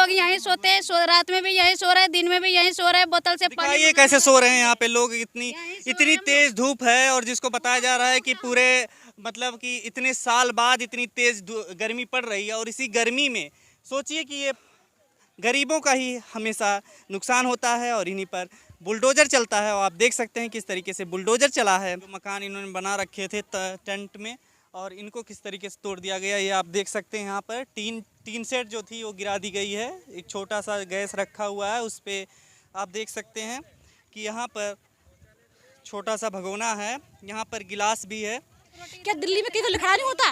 लोग यहीं सोते हैं, रात में भी यहीं सो रहे हैं, दिन में भी यहीं सो रहे हैं, बोतल से पानी। ये कैसे सो रहे हैं यहाँ पे लोग? इतनी तेज धूप है और जिसको बताया जा रहा है कि पूरे मतलब कि इतने साल बाद इतनी तेज गर्मी पड़ रही है। और इसी गर्मी में सोचिए कि ये गरीबों का ही हमेशा नुकसान होता है और इन्हीं पर बुलडोजर चलता है। और आप देख सकते हैं किस तरीके से बुलडोजर चला है। मकान इन्होंने बना रखे थे टेंट में और इनको किस तरीके से तोड़ दिया गया, ये आप देख सकते हैं। यहाँ पर टीन सेट जो थी वो गिरा दी गई है। एक छोटा सा गैस रखा हुआ है, उस पर आप देख सकते हैं कि यहाँ पर छोटा सा भगोना है, यहाँ पर गिलास भी है। क्या दिल्ली में किसी खड़ा नहीं होता?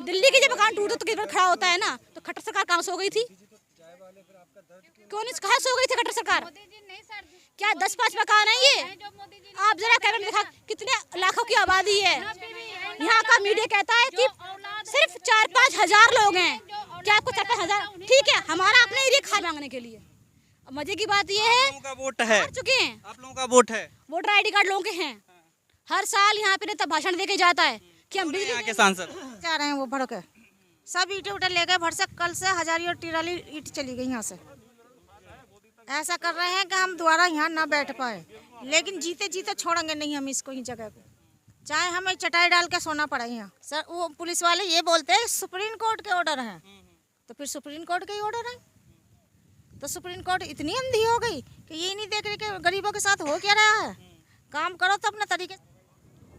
दिल्ली की जब मकान टूटे तो किसी खड़ा होता है ना। तो खट्टर सरकार कहाँ सो गई थी? क्यों नहीं, कहाँ सो गई थी खट्टर सरकार? क्या 10-5 मकान है ये? आप जरा कैमरे में दिखा, कितने लाखों की आबादी है। यहाँ का मीडिया कहता है कि सिर्फ 4-5 हजार लोग हैं। क्या आपको 4-5 हजार? ठीक है, हमारा अपने एरिया खा मांगने के लिए। मजे की बात ये है, का वोट है, चुके हैं, आप लोगों का वोट है, वोटर ID कार्ड लोगों के हैं। हर साल यहाँ पे नेता भाषण दे के जाता है कि हम बिजली के सांसद जा रहे हैं। वो भड़क सब ईटे उटे ले गए भर से। कल से हजारी और टिराली ईट चली गई यहाँ से। ऐसा कर रहे हैं कि हम दोबारा यहाँ ना बैठ पाए, लेकिन जीते जीते छोड़ेंगे नहीं हम इसको ही जगह को, चाहे हमें चटाई डाल के सोना पड़े यहाँ। सर वो पुलिस वाले ये बोलते हैं सुप्रीम कोर्ट के ऑर्डर हैं, तो फिर सुप्रीम कोर्ट के ही ऑर्डर हैं। तो सुप्रीम कोर्ट इतनी अंधी हो गई कि ये नहीं देख रही कि गरीबों के साथ हो क्या रहा है। काम करो तो अपने तरीके।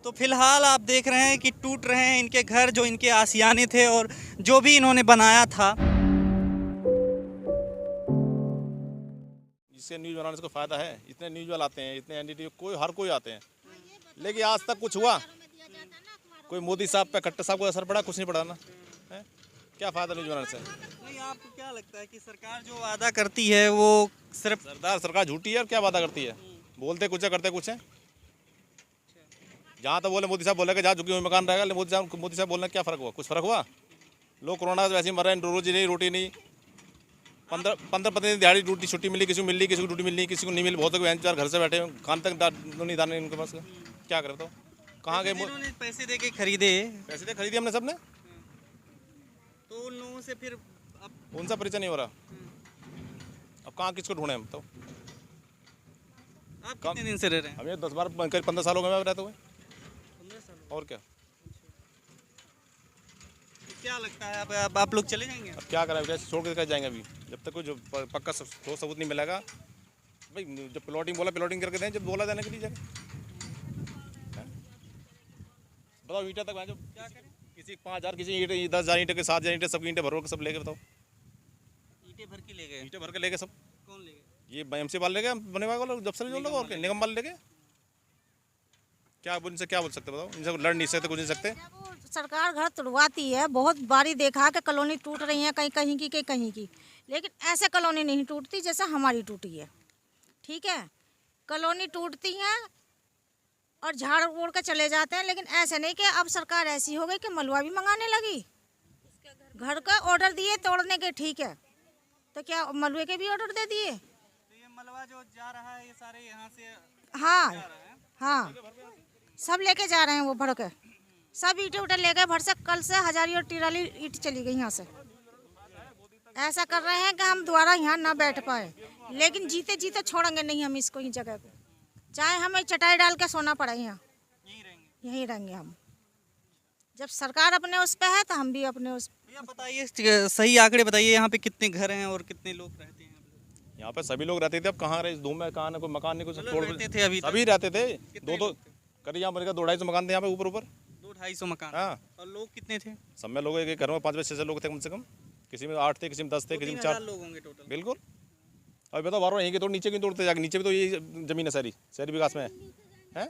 तो फिलहाल आप देख रहे हैं कि टूट रहे हैं इनके घर, जो इनके आशियाने थे और जो भी इन्होंने बनाया था। इससे न्यूज़ बनाने से कोई फायदा है? इतने न्यूज़ वाले आते हैं, इतने एनडीटीवी हर कोई आते हैं, लेकिन आज तक कुछ हुआ? कोई मोदी साहब पे खट्टर साहब को असर पड़ा? कुछ नहीं पड़ा ना है? क्या फायदा न्यूज़ बनाने से? नहीं, आपको क्या लगता है कि सरकार जो वादा करती है वो सिर्फ सरकार झूठी है और क्या वादा करती है? बोलते कुछ है, करते कुछ है। जहाँ तो बोले मोदी साहब बोले कि जहाँ झुकी हुई मकान रहेगा, मोदी साहब बोलने क्या फ़र्क हुआ? कुछ फ़र्क हुआ? लोग कोरोना से वैसे ही मर रहे हैं, रोजी नहीं, रोटी नहीं। 15 दिन दिहाड़ी ड्यूटी छुट्टी मिली, किसी को मिल रही, किसी को ड्यूटी मिल रही, किसी को नहीं मिली। बहुत लोग घर से बैठे खान तक नहीं दाने इनके पास। क्या करे तो? कहाँ गए? पैसे दे के खरीदे, पैसे दे खरीदे हमने सबने, तो उन लोगों से फिर अब उनसे परिचय नहीं हो रहा। अब कहाँ किसको ढूंढे हम? तो आप कितने दिन से रह रहे हैं? हम ये 10-12-15 साल हो गए रहते हुए। और क्या? क्या लगता है अब आप लोग चले जाएंगे? अब क्या करें, कैसे छोड़ के जाएंगे? अभी जब तक कोई जो पक्का ठोस सबूत नहीं मिलेगा। भाई जब प्लॉटिंग बोला प्लॉटिंग करके दें, जब बोला जाने के लिए जाए। बताओ ईटा तक जो क्या करें? किसी 5,000, किसी ईंटे 10,000 ईंटे के 7,000 ईंटे, सब ईंटे भर के सब ले गए। बताओ, ईंटे भर के ले गए? ईंटे भर के ले गए सब। कौन ले गए? ये MC वाले ले गए, बने वाले जब से लोग, और निगम वाले ले गए। क्या इनसे क्या बोल सकते? बताओ, इनसे लड़ नहीं सकते, कुछ नहीं सकते। सरकार घर तुड़वाती है, बहुत बारी देखा कि कॉलोनी टूट रही है, कहीं कहीं की कहीं की, लेकिन ऐसे कॉलोनी नहीं टूटती जैसा हमारी टूटी है। ठीक है, कॉलोनी टूटती हैं और झाड़ उड़ के चले जाते हैं, लेकिन ऐसे नहीं कि अब सरकार ऐसी हो गई कि मलबा भी मंगाने लगी। घर का ऑर्डर दिए तोड़ने के, ठीक है, तो क्या मलबे के भी ऑर्डर दे दिए? तो ये मलबा जो जा रहा है, ये सारे यहाँ से हाँ हाँ, सब लेके जा रहे हैं। वो भड़क सब ईटे उटे ले गए भर से। कल से हजारी और टिराली ईट चली गई यहाँ से। ऐसा कर रहे हैं कि हम दोबारा यहाँ ना बैठ पाए, लेकिन जीते जीते छोड़ेंगे नहीं हम इसको ही जगह को, चाहे हमें चटाई डाल के सोना पड़े यहाँ। यहीं रहेंगे हम। जब सरकार अपने उस पे है तो हम भी अपने उस। भैया बताइए, सही आंकड़े बताइए, यहाँ पे कितने घर हैं और कितने लोग रहते हैं? यहाँ पे सभी लोग रहते थे। अब कहाँ रहे? धूम में कहाँ ना, कोई मकान नहीं, कुछ तोड़ रहते थे अभी सभी रहते थे। दो करीब यहाँ बनेगा 200-250 मकान थे यहाँ पे ऊपर 200-250 मकान। हाँ, और लोग कितने थे? सब में लोग एक घर में 5-6 लोग थे कम से कम। किसी में 8 थे, किसी में 10 थे, किसी में 4 लोग होंगे टोटल। बिल्कुल। अभी बताओ, बार यहीं के तोड़, नीचे क्यों तोड़ते? जाके नीचे भी तो ये जमीन है, शहरी विकास में है।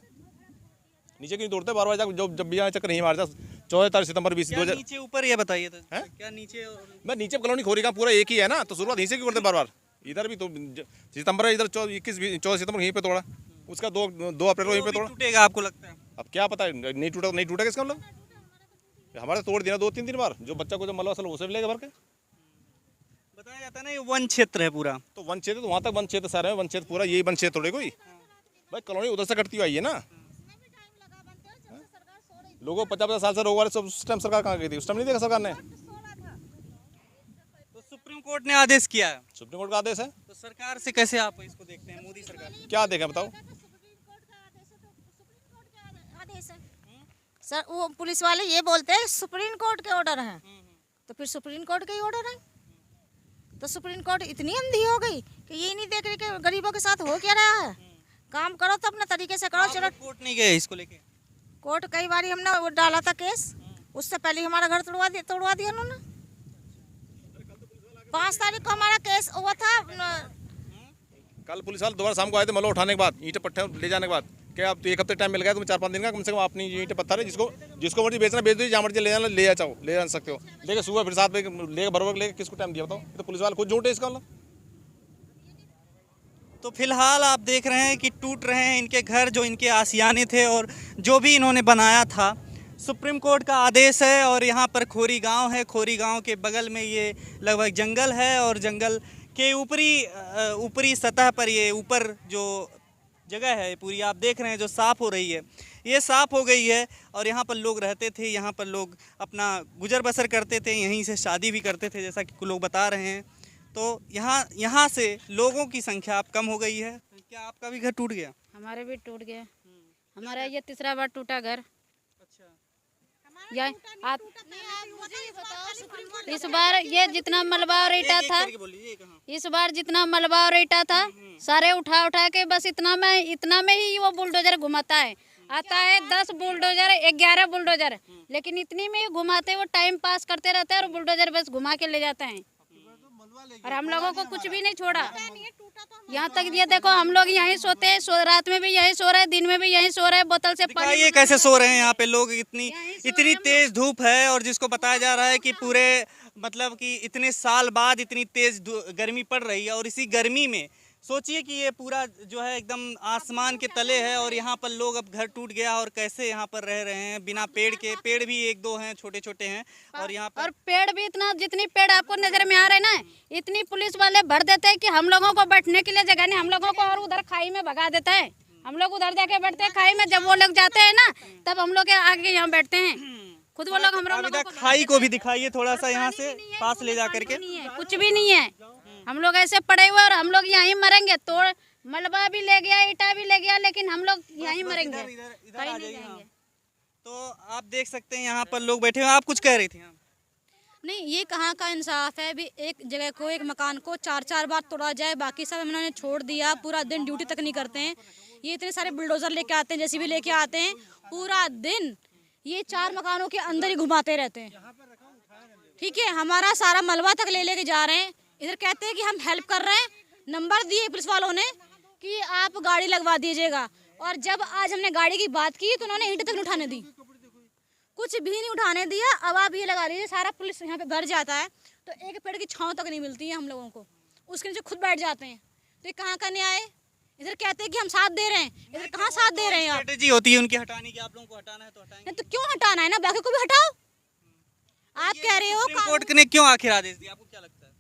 नीचे क्यों तोड़ते? बार जाकर जब भी यहाँ चक्कर नहीं मारता। 14 सितंबर 20 नीचे ऊपर ये बताइए तो क्या नीचे? मैं नीचे कॉलोनी खोरी का पूरा एक ही है ना, तो शुरुआत यहीं से क्यों करते बार? इधर भी तो सितंबर, इधर 14 सितंबर यहीं पे तोड़ा, उसका 2 अप्रैल को यहीं पे तोड़ा। टूटेगा आपको लगता है? अब क्या पता है, नहीं टूटा किसका? मतलब हमारे तोड़ दिया 2-3 दिन बार। जो बच्चा को जो मलबा उसे भी लेके भर के। बताया जाता है ना ये वन क्षेत्र है पूरा, तो वन क्षेत्र, तो वहाँ तक वन क्षेत्र सारे में, वन क्षेत्र पूरा यही वन क्षेत्र थोड़े कोई। भाई कॉलोनी उधर से कटती हुई आई है ना। लोगों 50-50 साल से रोग वाले सब, उस टाइम सरकार कहाँ गई थी? उस टाइम नहीं देखा सरकार ने। तो सुप्रीम कोर्ट ने आदेश किया है, सुप्रीम कोर्ट का आदेश है। तो सरकार से कैसे आप इसको देखते हैं, मोदी सरकार? क्या देखें बताओ। आदेश है सर, वो पुलिस वाले ये बोलते हैं सुप्रीम कोर्ट के ऑर्डर हैं, तो फिर सुप्रीम कोर्ट के ही ऑर्डर हैं। तो सुप्रीम कोर्ट इतनी अंधी हो गई कि ये नहीं देख रही कि गरीबों के साथ हो क्या रहा है। काम करो तो अपने तरीके से करो। चलो कोर्ट नहीं गए इसको लेके? कोर्ट कई बार हमने वो डाला था केस, उससे पहले हमारा घर तोड़वा दिया उन्होंने। 5 तारीख को हमारा केस हुआ था। कल पुलिस वाले दोबारा शाम को आए थे, मतलब उठाने के बाद ईंटें पट्टे ले जाने के बाद, क्या अब तो 1 हफ्ते टाइम मिल गया, तुम्हें 4-5 दिन का कम से कम अपनी ईंटें पत्थर है, जिसको मर्जी बेचना बेच दीजिए, जहाँ मर्जी ले जाना ले जा, चाहो ले जा सकते हो। लेकिन सुबह फिर 7 बजे लेके बरोबर लेके किसको टाइम दिया बताओ? तो पुलिस वाले खुद झूठे इसका वाला। तो फिलहाल आप देख रहे हैं कि टूट रहे हैं इनके घर, जो इनके आशियाने थे और जो भी इन्होंने बनाया था। सुप्रीम कोर्ट का आदेश है और यहाँ पर खोरी गांव है। खोरी गांव के बगल में ये लगभग जंगल है और जंगल के ऊपरी सतह पर ये ऊपर जो जगह है पूरी आप देख रहे हैं जो साफ़ हो रही है, ये साफ़ हो गई है। और यहाँ पर लोग रहते थे, यहाँ पर लोग अपना गुजर बसर करते थे, यहीं से शादी भी करते थे, जैसा कि लोग बता रहे हैं। तो यहाँ से लोगों की संख्या अब कम हो गई है। क्या आपका भी घर टूट गया? हमारे भी टूट गया, हमारा ये तीसरा बार टूटा घर। इस बार ये जितना मलबा और ईटा था, इस बार जितना मलबा और ईटा था सारे उठा के बस इतना में ही वो बुलडोजर घुमाता है। आता है 10 बुलडोजर 11 बुलडोजर, लेकिन इतनी में ही घुमाते वो टाइम पास करते रहते हैं और बुलडोजर बस घुमा के ले जाते हैं और हम लोगों को कुछ भी नहीं छोड़ा। यहाँ तक ये देखो हम लोग यहीं सोते हैं, रात में भी यहीं सो रहे हैं, दिन में भी यहीं सो रहे हैं, बोतल से पानी। ये कैसे सो रहे हैं यहाँ पे लोग? इतनी तेज धूप है और जिसको बताया जा रहा है कि पूरे मतलब कि इतने साल बाद इतनी तेज गर्मी पड़ रही है और इसी गर्मी में सोचिए कि ये पूरा जो है एकदम आसमान के तले है और यहाँ पर लोग अब घर टूट गया और कैसे यहाँ पर रह रहे हैं बिना पेड़ के। पेड़ भी 1-2 हैं, छोटे हैं और यहाँ पर और पेड़ भी इतना, जितनी पेड़ आपको नजर में आ रहे हैं ना, इतनी पुलिस वाले भर देते हैं कि हम लोगों को बैठने के लिए जगह नहीं, हम लोगों को और उधर खाई में भगा देता है। हम लोग उधर जाके बैठते हैं खाई में, जब वो लोग जाते हैं ना तब हम लोग आगे यहाँ बैठते हैं। खुद वो लोग हम लोग खाई को भी दिखाइए थोड़ा सा, यहाँ से पास ले जा करके। कुछ भी नहीं है, हम लोग ऐसे पड़े हुए और हम लोग यहीं मरेंगे। तोड़ मलबा भी ले गया, ईटा भी ले गया, लेकिन हम लोग यहीं मरेंगे, कहीं नहीं जाएंगे। तो आप देख सकते हैं यहाँ पर लोग बैठे हुए। आप कुछ कह रही थी? नहीं, ये कहाँ का इंसाफ है? भी एक जगह को, एक मकान को 4-4 बार तोड़ा जाए, बाकी सब इन्होंने छोड़ दिया। पूरा दिन ड्यूटी तक नहीं करते हैं। ये इतने सारे बुलडोजर लेके आते हैं, जैसे भी लेके आते हैं, पूरा दिन ये 4 मकानों के अंदर ही घुमाते रहते हैं। ठीक है, हमारा सारा मलबा तक ले लेके जा रहे हैं। इधर कहते हैं कि हम हेल्प कर रहे हैं, नंबर दिए पुलिस वालों ने कि आप गाड़ी लगवा दीजिएगा, और जब आज हमने गाड़ी की बात की तो उन्होंने ईंट तक नहीं उठाने दी, कुछ भी नहीं उठाने दिया। अब आप ये लगा लीजिए सारा पुलिस यहाँ पे भर जाता है तो एक पेड़ की छांव तक नहीं मिलती है हम लोगों को, उसके नीचे खुद बैठ जाते हैं। तो ये कहाँ का न्याय है? इधर कहते हैं कि हम साथ दे रहे हैं, इधर कहाँ साथ दे रहे हैं आप? स्ट्रेटेजी होती है उनकी हटाने की, आप लोगों को हटाना है तो हटाएंगे। तो क्यों हटाना है ना, बाकी को भी हटाओ। आप कह रहे हो सुप्रीम कोर्ट ने क्यों आखिर आदेश दिया, आपको क्या लगता है?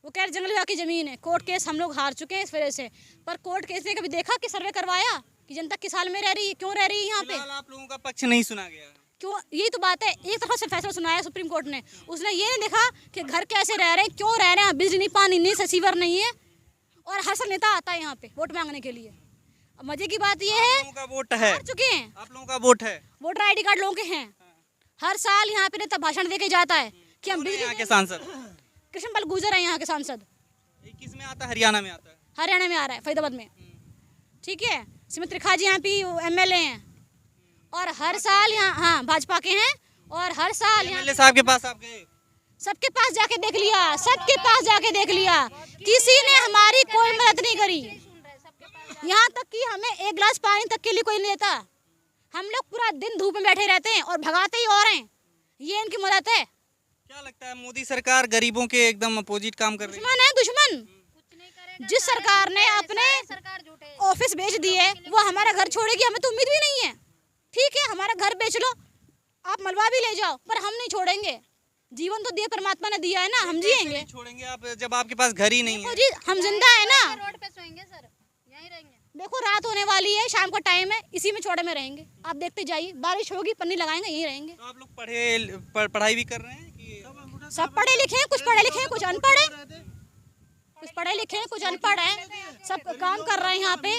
वो कह रहे जंगल विभाग की जमीन है, कोर्ट केस हम लोग हार चुके हैं इस वजह से। पर कोर्ट केस ने कभी देखा कि सर्वे करवाया कि जनता किस हाल में रह रही है, क्यों रह रही है यहाँ पे? आप लोगों का पक्ष नहीं सुना गया क्यों? यही तो बात है, एक तरफ से फैसला सुनाया सुप्रीम कोर्ट ने, उसने ये नहीं देखा कि घर कैसे रह रहे हैं, क्यों रह रहे हैं, बिजली नहीं, पानी नहीं, ससीवर नहीं है, और हर साल नेता आता है यहाँ पे वोट मांगने के लिए। अब मजे की बात ये है, का वोट है, हार चुके हैं, आप लोगों का वोट है, वोटर ID कार्ड लोगों के हैं। हर साल यहाँ पे नेता भाषण दे के जाता है कि हम बिजली। यहाँ के सांसद कृष्णपाल गुर्जर है यहाँ के सांसद। किस में आता है? हरियाणा में आता है। हरियाणा में आ रहा है, फरीदाबाद में। ठीक है, सुमित त्रिखाजी यहाँ पे MLA हैं, और हर साल यहाँ, हाँ, भाजपा के हैं, और हर साल यहाँ साहब के पास आप गए? सबके पास जाके देख लिया, सबके पास जाके देख लिया, किसी ने हमारी कोई मदद नहीं करी। यहाँ तक कि हमें एक गिलास पानी तक के लिए कोई नहीं देता। हम लोग पूरा दिन धूप में बैठे रहते हैं और भगाते ही और हैं। ये इनकी मदद है। क्या लगता है मोदी सरकार गरीबों के एकदम अपोजिट काम कर रही है? दुश्मन है, दुश्मन। जिस सरकार ने अपने ऑफिस बेच दिए वो हमारा घर छोड़ेगी, हमें तो उम्मीद भी नहीं है। ठीक है, हमारा घर बेच लो, आप मलबा भी ले जाओ, पर हम नहीं छोड़ेंगे। जीवन तो दिया परमात्मा ने दिया है ना, हम जिएंगे। छोड़ेंगे आप जब आपके पास घर ही नहीं है? जी, हम जिंदा है ना। रोड पे सोएंगे सर, यहीं रहेंगे। देखो रात होने वाली है, शाम का टाइम है, इसी में छोड़े में रहेंगे। आप देखते जाइए, बारिश होगी, पन्नी लगाएंगे, यहीं रहेंगे। तो आप लोग पढ़ाई भी कर रहे हैं कि? सब पढ़े लिखे हैं, कुछ पढ़े लिखे हैं, कुछ अनपढ़ है। पढ़े लिखे हैं, कुछ अनपढ़ हैं, सब काम कर रहे हैं यहाँ पे,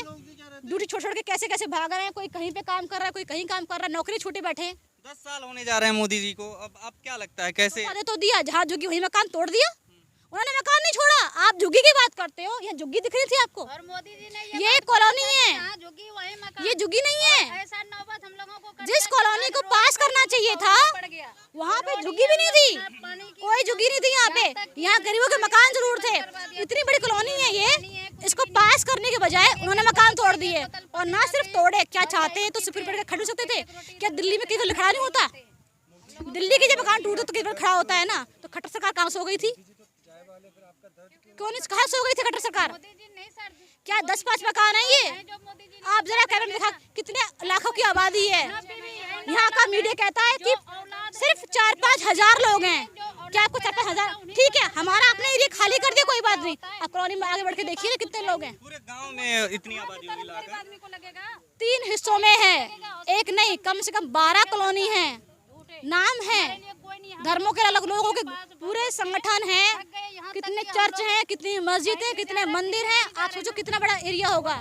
ड्यूटी छोड़ छोड़ के कैसे कैसे भाग रहे हैं, कोई कहीं पे काम कर रहा है, कोई कहीं काम कर रहा है, नौकरी छूटे बैठे हैं। 10 साल होने जा रहे हैं मोदी जी को, अब क्या लगता है कैसे? वादे तो दिया, जहाँ झुग्गी वही मकान तोड़ दिया, उन्होंने मकान नहीं छोड़ा। आप झुग्गी की बात करते हो, ये झुग्गी दिख रही थी आपको? और मोदी जी ने ये कॉलोनी है, झुग्गी वही मकान, ये झुग्गी नहीं है। ऐसा नौबत हम लोगों को जिस कॉलोनी को पास करना चाहिए था वहाँ पे झुग्गी भी नहीं थी, कोई झुग्गी नहीं थी यहाँ पे। यहाँ गरीबों के मकान जरूर थे, इतनी बड़ी कॉलोनी है ये, इसको पास करने के बजाय उन्होंने मकान तोड़ दिए। और ना सिर्फ तोड़े, क्या चाहते हैं तो सुप्रीम कोर्ट के खड़े हो सकते थे क्या? दिल्ली में किसी खड़ा नहीं होता, दिल्ली के जब मकान टूटे तो किधर खड़ा होता है ना। तो खट्टर सरकार कहाँ सो गई थी? क्यों नहीं, कहाँ सो गई थी खट्टर सरकार? क्या 10-5 मकान है ये? आप जरा कैमरे में दिखा, कितने लाखों की आबादी है यहाँ का। मीडिया कहता है कि सिर्फ 4-5 हजार लोग हैं, क्या आपको 4-5 हजार? ठीक है, हमारा अपने एरिया खाली कर दिया, कोई बात नहीं, आप कॉलोनी में आगे बढ़ के देखिए ना कितने लोग हैं। पूरे गांव में इतनी आबादी होगी लाकर? 3 हिस्सों में है, एक नहीं, कम से कम 12 कॉलोनी है, नाम है, धर्मों के अलग लोगों के पूरे संगठन हैं, कितने चर्च हैं, कितनी मस्जिद है, कितने मंदिर हैं, आप सोचो कितना बड़ा एरिया होगा।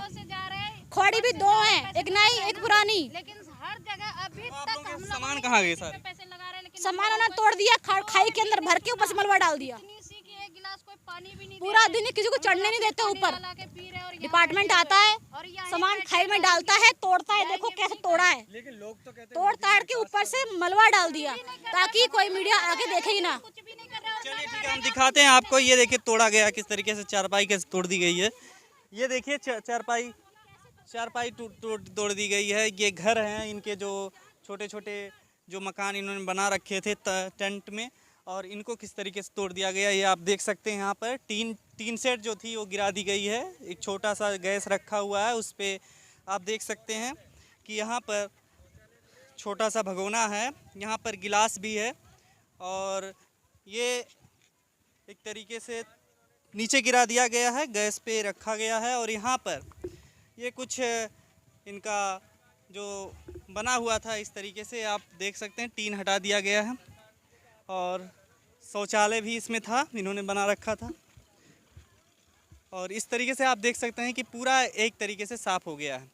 खोड़ी भी 2 हैं, एक नई एक पुरानी। लेकिन हर जगह अभी आप तक लोगों हम के लोग सामान कहाँ गए सारे? पैसे लगा रहे हैं, लेकिन सामान उन्होंने तोड़ दिया, खाई के अंदर भर के ऊपर से मलबा डाल दिया। किसी की एक गिलास कोई पानी भी नहीं पूरा दिन किसी को चढ़ने नहीं देते ऊपर। ला के पी रहे, और डिपार्टमेंट आता है, सामान खाई में डालता है, तोड़ता है, देखो कैसे तोड़ा है, लेकिन लोग तो कहते तोड़ ताड़ के ऊपर से मलबा डाल दिया ताकि कोई मीडिया आके देखे ही ना। कुछ भी नहीं कर रहे। चलिए ठीक है, हम दिखाते हैं आपको। ये देखिए तोड़ा गया किस तरीके से, चारपाई कैसे तोड़ दी गई है। ये देखिए चारपाई तोड़ दी गई है। ये घर हैं इनके, जो छोटे छोटे जो मकान इन्होंने बना रखे थे टेंट में, और इनको किस तरीके से तोड़ दिया गया ये आप देख सकते हैं। यहाँ पर टीन सेट जो थी वो गिरा दी गई है। एक छोटा सा गैस रखा हुआ है, उस पर आप देख सकते हैं कि यहाँ पर छोटा सा भगोना है, यहाँ पर गिलास भी है, और ये एक तरीके से नीचे गिरा दिया गया है, गैस पे रखा गया है। और यहाँ पर ये कुछ इनका जो बना हुआ था इस तरीके से आप देख सकते हैं, टीन हटा दिया गया है, और शौचालय भी इसमें था, इन्होंने बना रखा था। और इस तरीके से आप देख सकते हैं कि पूरा एक तरीके से साफ़ हो गया है।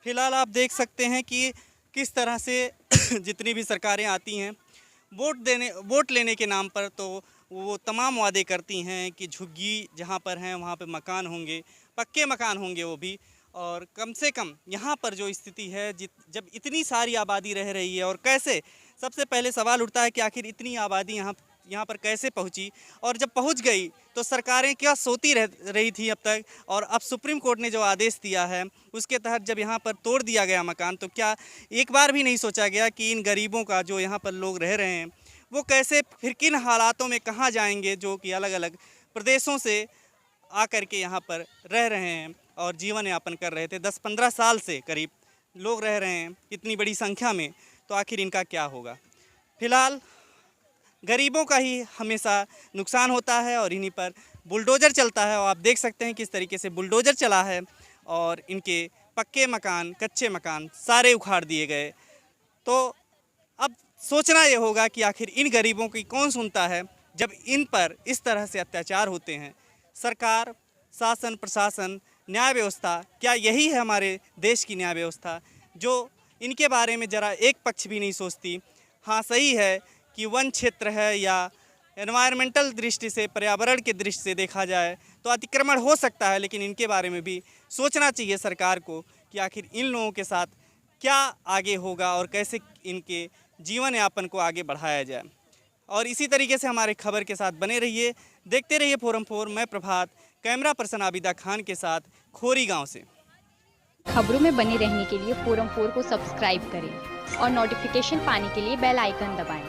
फिलहाल आप देख सकते हैं कि किस तरह से जितनी भी सरकारें आती हैं वोट लेने के नाम पर, तो वो तमाम वादे करती हैं कि झुग्गी जहाँ पर हैं वहाँ पे मकान होंगे, पक्के मकान होंगे वो भी। और कम से कम यहाँ पर जो स्थिति है, जब इतनी सारी आबादी रह रही है, और कैसे, सबसे पहले सवाल उठता है कि आखिर इतनी आबादी यहाँ पर कैसे पहुँची, और जब पहुँच गई तो सरकारें क्या सोती रही थी अब तक। और अब सुप्रीम कोर्ट ने जो आदेश दिया है उसके तहत जब यहाँ पर तोड़ दिया गया मकान, तो क्या एक बार भी नहीं सोचा गया कि इन गरीबों का, जो यहाँ पर लोग रह रहे हैं, वो कैसे, फिर किन हालातों में कहाँ जाएंगे, जो कि अलग अलग प्रदेशों से आकर के यहाँ पर रह रहे हैं और जीवन यापन कर रहे थे। 10-15 साल से करीब लोग रह रहे हैं इतनी बड़ी संख्या में, तो आखिर इनका क्या होगा। फिलहाल गरीबों का ही हमेशा नुकसान होता है, और इन्हीं पर बुलडोज़र चलता है। और आप देख सकते हैं किस तरीके से बुलडोज़र चला है, और इनके पक्के मकान, कच्चे मकान सारे उखाड़ दिए गए। तो अब सोचना ये होगा कि आखिर इन गरीबों की कौन सुनता है जब इन पर इस तरह से अत्याचार होते हैं। सरकार, शासन, प्रशासन, न्याय व्यवस्था, क्या यही है हमारे देश की न्याय व्यवस्था, जो इनके बारे में ज़रा एक पक्ष भी नहीं सोचती। हाँ, सही है कि वन क्षेत्र है, या एनवायरमेंटल दृष्टि से, पर्यावरण के दृष्टि से देखा जाए तो अतिक्रमण हो सकता है, लेकिन इनके बारे में भी सोचना चाहिए सरकार को कि आखिर इन लोगों के साथ क्या आगे होगा और कैसे इनके जीवन यापन को आगे बढ़ाया जाए। और इसी तरीके से हमारे खबर के साथ बने रहिए, देखते रहिए फोरम 4। मैं प्रभात, कैमरा पर्सन आबिदा खान के साथ, खोरी गांव से। खबरों में बने रहने के लिए फोरम 4 को सब्सक्राइब करें और नोटिफिकेशन पाने के लिए बेल आइकन दबाएं।